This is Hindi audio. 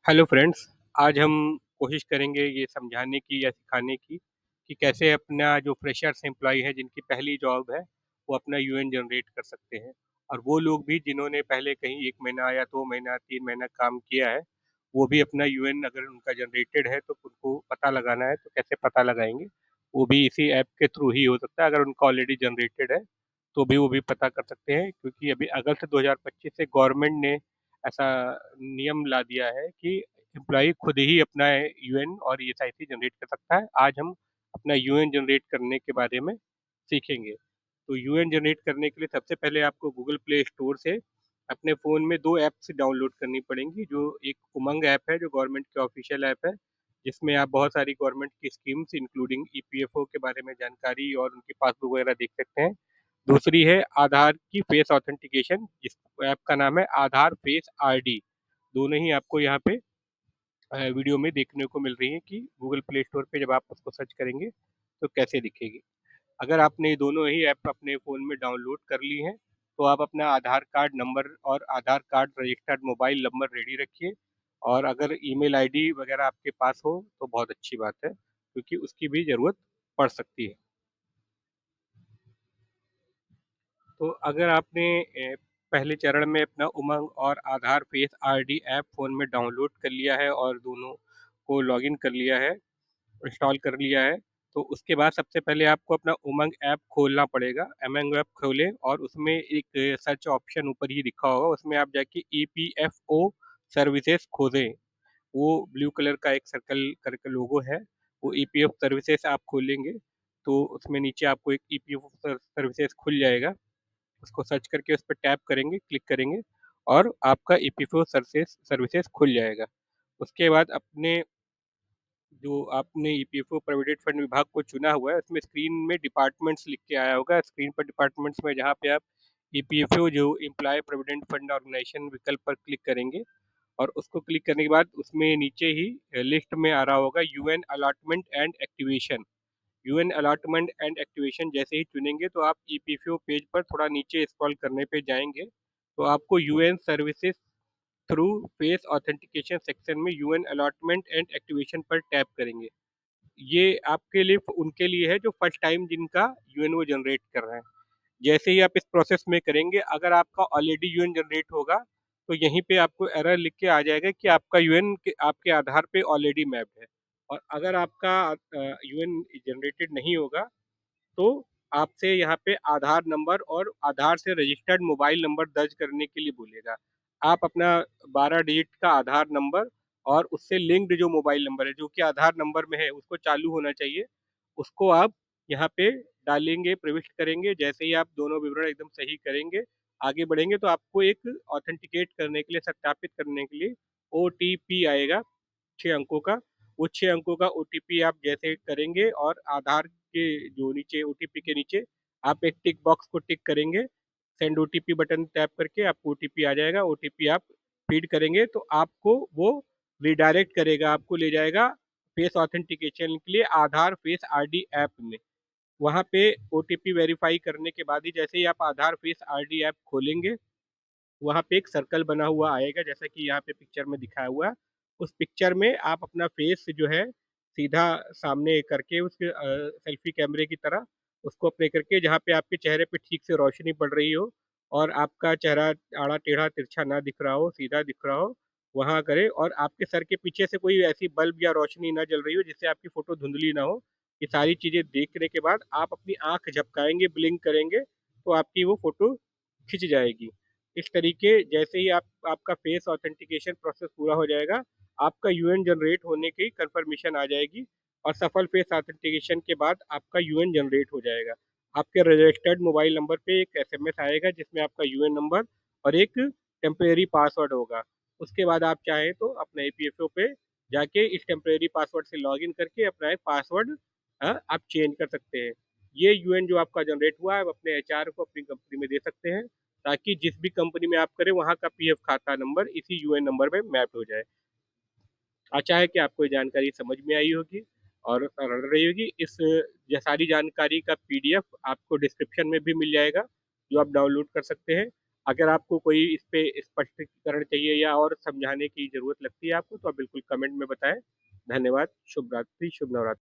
Hello friends. आज हम कोशिश करेंगे ये समझाने की या सिखाने की कि कैसे अपना जो फ्रेशर्स एम्प्लॉय है जिनकी पहली जॉब है वो अपना यूएन जनरेट कर सकते हैं। और वो लोग भी जिन्होंने पहले कहीं 1 महीना या 2 महीना 3 महीना काम किया है, वो भी अपना यूएन अगर उनका जनरेटेड है तो उनको पता लगाना है तो कैसे पता लगाएंगे। वो भी इसी ऐप के थ्रू ही हो सकता है। अगर उनका ऑलरेडी जनरेटेड है तो भी वो भी पता कर सकते हैं, क्योंकि अभी अगस्त 2025 से गवर्नमेंट ने ऐसा नियम ला दिया है कि एम्प्लॉय खुद ही अपना यूएन और ईएसआईसी जनरेट कर सकता है। आज हम अपना यूएन जनरेट करने के बारे में सीखेंगे। तो यूएन जनरेट करने के लिए सबसे पहले आपको गूगल प्ले स्टोर से अपने फ़ोन में दो ऐप्स डाउनलोड करनी पड़ेंगी। जो एक उमंग ऐप है जो गवर्नमेंट की ऑफिशियल ऐप है, जिसमें आप बहुत सारी गवर्नमेंट की स्कीम्स इंक्लूडिंग ईपीएफओ के बारे में जानकारी और उनकी पासबुक वगैरह देख सकते हैं। दूसरी है आधार की फेस ऑथेंटिकेशन, जिस ऐप का नाम है आधार फेस आरडी। दोनों ही आपको यहाँ पे वीडियो में देखने को मिल रही है कि गूगल प्ले स्टोर पे जब आप उसको सर्च करेंगे तो कैसे दिखेगी। अगर आपने ये दोनों ही ऐप अपने फ़ोन में डाउनलोड कर ली हैं तो आप अपना आधार कार्ड नंबर और Aadhaar card registered mobile number ready रखिए। और अगर ईमेल आईडी वगैरह आपके पास हो तो बहुत अच्छी बात है, क्योंकि उसकी भी ज़रूरत पड़ सकती है। तो अगर आपने पहले चरण में अपना उमंग और आधार फेस आरडी ऐप फ़ोन में डाउनलोड कर लिया है और दोनों को लॉगिन कर लिया है, इंस्टॉल कर लिया है, तो उसके बाद सबसे पहले आपको अपना उमंग ऐप खोलना पड़ेगा। उमंग ऐप खोलें और उसमें एक सर्च ऑप्शन ऊपर ही दिखा होगा, उसमें आप जाके ईपीएफओ सर्विसेज खोजें। वो ब्लू कलर का एक सर्कल करके लोगो है, वो ईपीएफ सर्विसेज आप खोलेंगे तो उसमें नीचे आपको एक ईपीएफ सर्विसेज खुल जाएगा। उसको सर्च करके उस पर टैप करेंगे, क्लिक करेंगे और आपका ईपीएफओ सर्विसेज सर्विसेज खुल जाएगा। उसके बाद अपने जो आपने ईपीएफओ प्रोविडेंट फंड विभाग को चुना हुआ है, उसमें स्क्रीन में डिपार्टमेंट्स लिख के आया होगा। स्क्रीन पर डिपार्टमेंट्स में जहाँ पे आप ईपीएफओ जो एम्प्लॉय प्रोविडेंट फंड ऑर्गेनाइजेशन विकल्प पर क्लिक करेंगे और उसको क्लिक करने के बाद उसमें नीचे ही लिस्ट में आ रहा होगा UN allotment and activation. UN allotment and activation जैसे ही चुनेंगे तो आप ईपीएफओ पेज पर थोड़ा नीचे स्क्रॉल करने पे जाएंगे तो आपको UN services through face authentication section में यूएन अलॉटमेंट एंड एक्टिवेशन पर टैप करेंगे। ये आपके लिए उनके लिए है जो फर्स्ट टाइम जिनका यूएनओ जनरेट कर रहे हैं। जैसे ही आप इस प्रोसेस में करेंगे, अगर आपका ऑलरेडी यूएन जनरेट होगा तो यहीं पे आपको एरर लिख के आ जाएगा कि आपका यूएन आपके आधार पे ऑलरेडी मैप्ड है। और अगर आपका यूएन जनरेटेड नहीं होगा तो आपसे यहाँ पे आधार नंबर और आधार से रजिस्टर्ड मोबाइल नंबर दर्ज करने के लिए बोलेगा। आप अपना 12 डिजिट का आधार नंबर और उससे लिंक्ड जो मोबाइल नंबर है जो कि आधार नंबर में है उसको चालू होना चाहिए, उसको आप यहाँ पे डालेंगे, प्रविष्ट करेंगे। जैसे ही आप दोनों विवरण एकदम सही करेंगे, आगे बढ़ेंगे तो आपको एक ऑथेंटिकेट करने के लिए, सत्यापित करने के लिए ओटीपी आएगा 6 अंकों का। वो 6 अंकों का ओटीपी आप जैसे करेंगे और आधार के जो नीचे ओटीपी के नीचे आप एक टिक बॉक्स को टिक करेंगे, सेंड ओटीपी बटन टैप करके आपको ओटीपी आ जाएगा। ओटीपी आप फीड करेंगे तो आपको वो रिडायरेक्ट करेगा, आपको ले जाएगा फेस ऑथेंटिकेशन के लिए आधार फेस आरडी ऐप में। वहाँ पे ओटीपी वेरीफाई करने के बाद ही जैसे ही आप आधार फेस आरडी ऐप खोलेंगे, वहाँ पे एक सर्कल बना हुआ आएगा जैसा कि यहाँ पे पिक्चर में दिखाया हुआ है। उस पिक्चर में आप अपना फेस जो है सीधा सामने करके उसके सेल्फी कैमरे की तरह उसको अपने करके, जहाँ पे आपके चेहरे पे ठीक से रोशनी पड़ रही हो और आपका चेहरा आड़ा टेढ़ा तिरछा ना दिख रहा हो, सीधा दिख रहा हो, वहाँ करें। और आपके सर के पीछे से कोई ऐसी बल्ब या रोशनी ना जल रही हो जिससे आपकी फ़ोटो धुंधली ना हो। ये सारी चीज़ें देखने के बाद आप अपनी आँख झपकाएँगे, ब्लिंक करेंगे तो आपकी वो फ़ोटो खिंच जाएगी। इस तरीके जैसे ही आपका फेस ऑथेंटिकेशन प्रोसेस पूरा हो जाएगा, आपका यूएन जनरेट होने की कंफर्मेशन आ जाएगी और सफल फेस ऑथेंटिकेशन के बाद आपका यूएन जनरेट हो जाएगा। आपके रजिस्टर्ड मोबाइल नंबर पे एक एसएमएस आएगा जिसमें आपका यूएन नंबर और एक टेम्परेरी पासवर्ड होगा। उसके बाद आप चाहें तो अपने ईपीएफओ पे जाके इस टेम्परेरी पासवर्ड से लॉगिन करके अपना एक पासवर्ड आप चेंज कर सकते हैं। ये यूएन जो आपका जनरेट हुआ है आप अपने एचआर को अपनी कंपनी में दे सकते हैं, ताकि जिस भी कंपनी में आप करें वहाँ का पीएफ खाता नंबर इसी यूएन नंबर में मैप हो जाए। आशा है कि आपको ये जानकारी समझ में आई होगी और रह रही होगी। इस ये सारी जानकारी का पीडीएफ आपको डिस्क्रिप्शन में भी मिल जाएगा, जो आप डाउनलोड कर सकते हैं। अगर आपको कोई इस पे स्पष्टीकरण चाहिए या और समझाने की ज़रूरत लगती है आपको, तो आप बिल्कुल कमेंट में बताएँ। धन्यवाद, शुभ रात्रि, शुभ नवरात्रि।